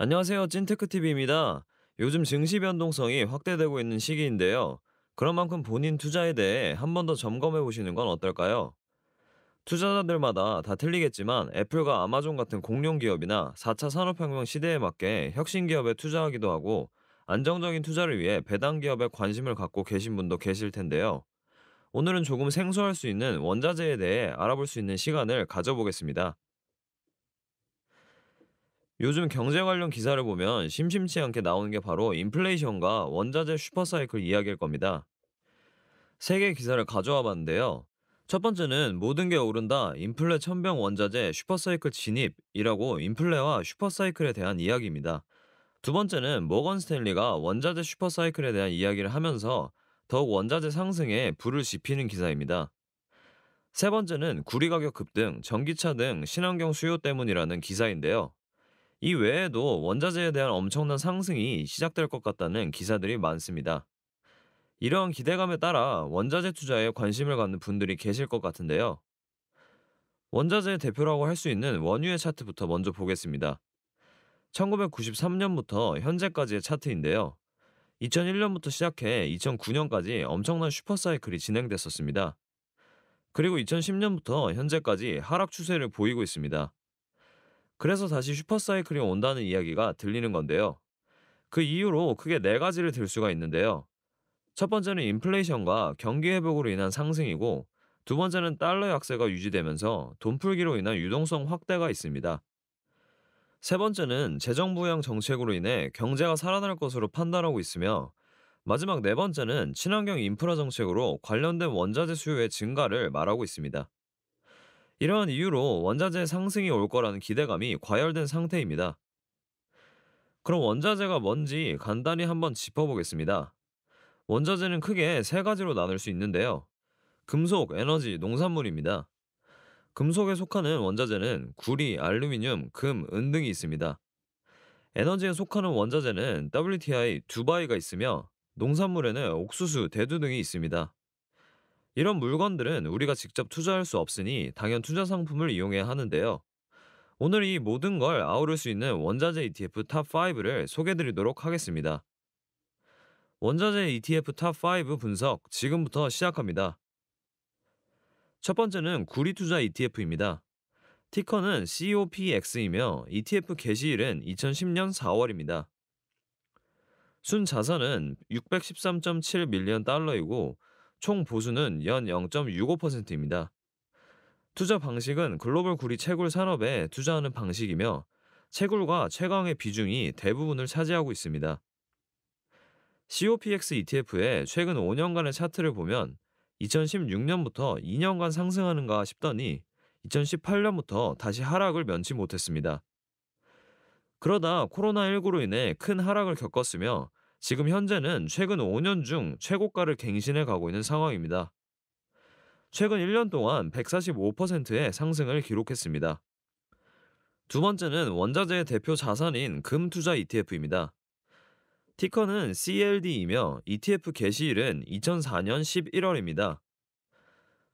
안녕하세요. 찐테크TV입니다. 요즘 증시 변동성이 확대되고 있는 시기인데요. 그런 만큼 본인 투자에 대해 한 번 더 점검해 보시는 건 어떨까요? 투자자들마다 다 틀리겠지만 애플과 아마존 같은 공룡 기업이나 4차 산업혁명 시대에 맞게 혁신 기업에 투자하기도 하고 안정적인 투자를 위해 배당 기업에 관심을 갖고 계신 분도 계실 텐데요. 오늘은 조금 생소할 수 있는 원자재에 대해 알아볼 수 있는 시간을 가져보겠습니다. 요즘 경제 관련 기사를 보면 심심치 않게 나오는 게 바로 인플레이션과 원자재 슈퍼사이클 이야기일 겁니다. 세 개 기사를 가져와 봤는데요. 첫 번째는 모든 게 오른다 인플레 천병 원자재 슈퍼사이클 진입이라고 인플레와 슈퍼사이클에 대한 이야기입니다. 두 번째는 모건 스탠리가 원자재 슈퍼사이클에 대한 이야기를 하면서 더욱 원자재 상승에 불을 지피는 기사입니다. 세 번째는 구리 가격 급등, 전기차 등 신환경 수요 때문이라는 기사인데요. 이 외에도 원자재에 대한 엄청난 상승이 시작될 것 같다는 기사들이 많습니다. 이러한 기대감에 따라 원자재 투자에 관심을 갖는 분들이 계실 것 같은데요. 원자재의 대표라고 할 수 있는 원유의 차트부터 먼저 보겠습니다. 1993년부터 현재까지의 차트인데요. 2001년부터 시작해 2009년까지 엄청난 슈퍼사이클이 진행됐었습니다. 그리고 2010년부터 현재까지 하락 추세를 보이고 있습니다. 그래서 다시 슈퍼사이클이 온다는 이야기가 들리는 건데요. 그 이유로 크게 네 가지를 들 수가 있는데요. 첫 번째는 인플레이션과 경기 회복으로 인한 상승이고, 두 번째는 달러 약세가 유지되면서 돈 풀기로 인한 유동성 확대가 있습니다. 세 번째는 재정 부양 정책으로 인해 경제가 살아날 것으로 판단하고 있으며, 마지막 네 번째는 친환경 인프라 정책으로 관련된 원자재 수요의 증가를 말하고 있습니다. 이러한 이유로 원자재 상승이 올 거라는 기대감이 과열된 상태입니다. 그럼 원자재가 뭔지 간단히 한번 짚어보겠습니다. 원자재는 크게 세 가지로 나눌 수 있는데요. 금속, 에너지, 농산물입니다. 금속에 속하는 원자재는 구리, 알루미늄, 금, 은 등이 있습니다. 에너지에 속하는 원자재는 WTI, 두바이가 있으며 농산물에는 옥수수, 대두 등이 있습니다. 이런 물건들은 우리가 직접 투자할 수 없으니 당연 투자 상품을 이용해야 하는데요. 오늘 이 모든 걸 아우를 수 있는 원자재 ETF 탑5를 소개드리도록 하겠습니다. 원자재 ETF 탑5 분석 지금부터 시작합니다. 첫 번째는 구리 투자 ETF입니다. 티커는 COPX이며 ETF 개시일은 2010년 4월입니다. 순 자산은 613.7 밀리언 달러이고 총 보수는 연 0.65%입니다. 투자 방식은 글로벌 구리 채굴 산업에 투자하는 방식이며 채굴과 채광의 비중이 대부분을 차지하고 있습니다. COPX ETF의 최근 5년간의 차트를 보면 2016년부터 2년간 상승하는가 싶더니 2018년부터 다시 하락을 면치 못했습니다. 그러다 코로나19로 인해 큰 하락을 겪었으며 지금 현재는 최근 5년 중 최고가를 갱신해 가고 있는 상황입니다. 최근 1년 동안 145%의 상승을 기록했습니다. 두 번째는 원자재의 대표 자산인 금 투자 ETF입니다. 티커는 CLD이며 ETF 개시일은 2004년 11월입니다.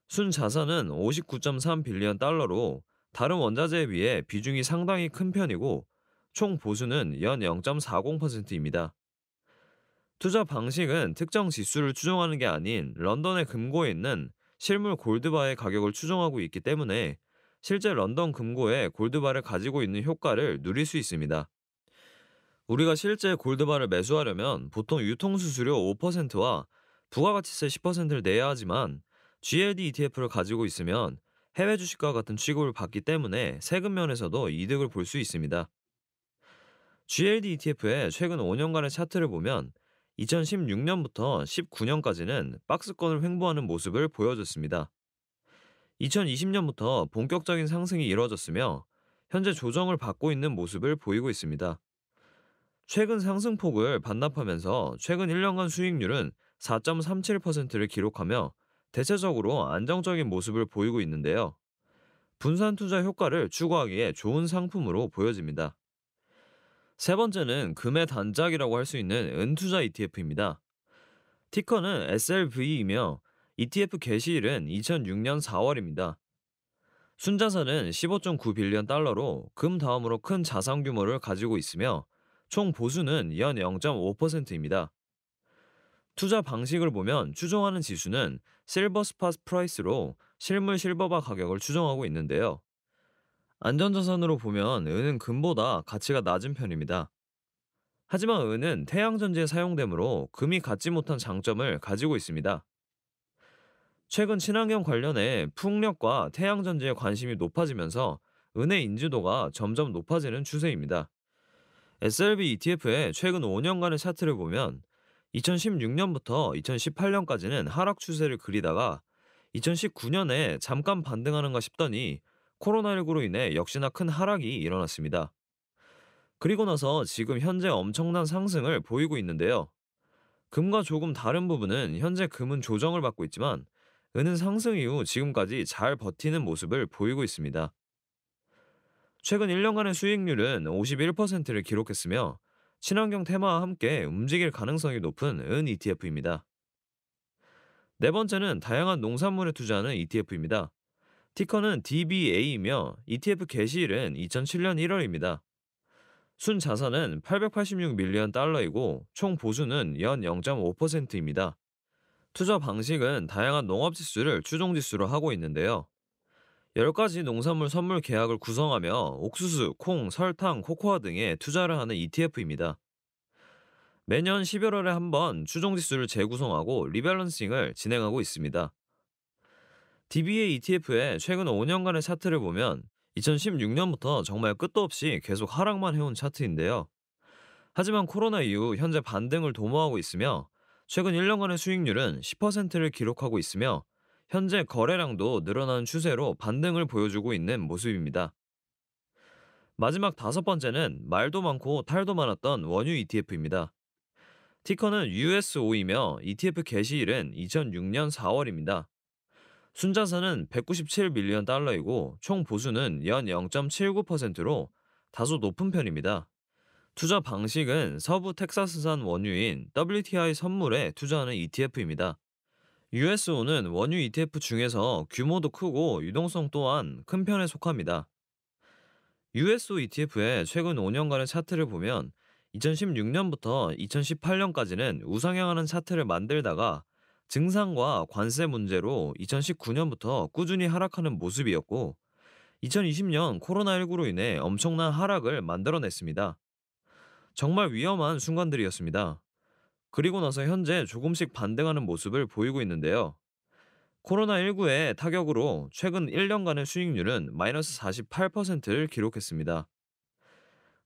순 자산은 59.3 빌리언 달러로 다른 원자재에 비해 비중이 상당히 큰 편이고 총 보수는 연 0.40%입니다. 투자 방식은 특정 지수를 추종하는 게 아닌 런던의 금고에 있는 실물 골드바의 가격을 추종하고 있기 때문에 실제 런던 금고에 골드바를 가지고 있는 효과를 누릴 수 있습니다. 우리가 실제 골드바를 매수하려면 보통 유통수수료 5%와 부가가치세 10%를 내야 하지만 GLD ETF를 가지고 있으면 해외 주식과 같은 취급을 받기 때문에 세금 면에서도 이득을 볼 수 있습니다. GLD ETF의 최근 5년간의 차트를 보면 2016년부터 19년까지는 박스권을 횡보하는 모습을 보여줬습니다. 2020년부터 본격적인 상승이 이뤄졌으며 현재 조정을 받고 있는 모습을 보이고 있습니다. 최근 상승폭을 반납하면서 최근 1년간 수익률은 4.37%를 기록하며 대체적으로 안정적인 모습을 보이고 있는데요. 분산 투자 효과를 추구하기에 좋은 상품으로 보여집니다. 세 번째는 금의 단짝이라고 할 수 있는 은투자 ETF입니다. 티커는 SLV이며 ETF 개시일은 2006년 4월입니다. 순자산은 15.9 빌리언 달러로 금 다음으로 큰 자산 규모를 가지고 있으며 총 보수는 연 0.5%입니다. 투자 방식을 보면 추종하는 지수는 실버 스팟 프라이스로 실물 실버바 가격을 추정하고 있는데요. 안전자산으로 보면 은은 금보다 가치가 낮은 편입니다. 하지만 은은 태양전지에 사용되므로 금이 갖지 못한 장점을 가지고 있습니다. 최근 친환경 관련해 풍력과 태양전지에 관심이 높아지면서 은의 인지도가 점점 높아지는 추세입니다. SLB ETF의 최근 5년간의 차트를 보면 2016년부터 2018년까지는 하락 추세를 그리다가 2019년에 잠깐 반등하는가 싶더니 코로나19로 인해 역시나 큰 하락이 일어났습니다. 그리고 나서 지금 현재 엄청난 상승을 보이고 있는데요. 금과 조금 다른 부분은 현재 금은 조정을 받고 있지만 은은 상승 이후 지금까지 잘 버티는 모습을 보이고 있습니다. 최근 1년간의 수익률은 51%를 기록했으며 친환경 테마와 함께 움직일 가능성이 높은 은 ETF입니다. 네 번째는 다양한 농산물에 투자하는 ETF입니다. 티커는 DBA이며 ETF 개시일은 2007년 1월입니다. 순 자산은 886밀리언 달러이고 총 보수는 연 0.5%입니다. 투자 방식은 다양한 농업지수를 추종지수로 하고 있는데요. 10가지 농산물 선물 계약을 구성하며 옥수수, 콩, 설탕, 코코아 등에 투자를 하는 ETF입니다. 매년 11월에 한 번 추종지수를 재구성하고 리밸런싱을 진행하고 있습니다. DBA ETF의 최근 5년간의 차트를 보면 2016년부터 정말 끝도 없이 계속 하락만 해온 차트인데요. 하지만 코로나 이후 현재 반등을 도모하고 있으며 최근 1년간의 수익률은 10%를 기록하고 있으며 현재 거래량도 늘어나는 추세로 반등을 보여주고 있는 모습입니다. 마지막 다섯 번째는 말도 많고 탈도 많았던 원유 ETF입니다. 티커는 USO이며 ETF 개시일은 2006년 4월입니다. 순자산은 197밀리언 달러이고 총 보수는 연 0.79%로 다소 높은 편입니다. 투자 방식은 서부 텍사스산 원유인 WTI 선물에 투자하는 ETF입니다. USO는 원유 ETF 중에서 규모도 크고 유동성 또한 큰 편에 속합니다. USO ETF의 최근 5년간의 차트를 보면 2016년부터 2018년까지는 우상향하는 차트를 만들다가 증상과 관세 문제로 2019년부터 꾸준히 하락하는 모습이었고 2020년 코로나19로 인해 엄청난 하락을 만들어냈습니다. 정말 위험한 순간들이었습니다. 그리고 나서 현재 조금씩 반등하는 모습을 보이고 있는데요. 코로나19의 타격으로 최근 1년간의 수익률은 마이너스 48%를 기록했습니다.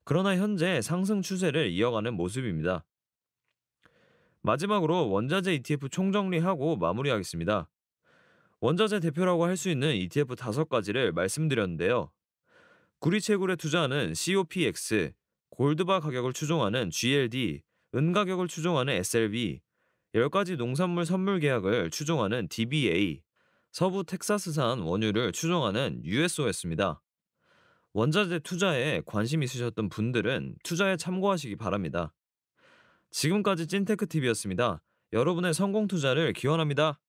그러나 현재 상승 추세를 이어가는 모습입니다. 마지막으로 원자재 ETF 총정리하고 마무리하겠습니다. 원자재 대표라고 할 수 있는 ETF 5가지를 말씀드렸는데요. 구리채굴에 투자하는 COPX, 골드바 가격을 추종하는 GLD, 은 가격을 추종하는 SLB, 10가지 농산물 선물 계약을 추종하는 DBA, 서부 텍사스산 원유를 추종하는 USO였습니다. 원자재 투자에 관심 있으셨던 분들은 투자에 참고하시기 바랍니다. 지금까지 찐테크TV였습니다. 여러분의 성공 투자를 기원합니다.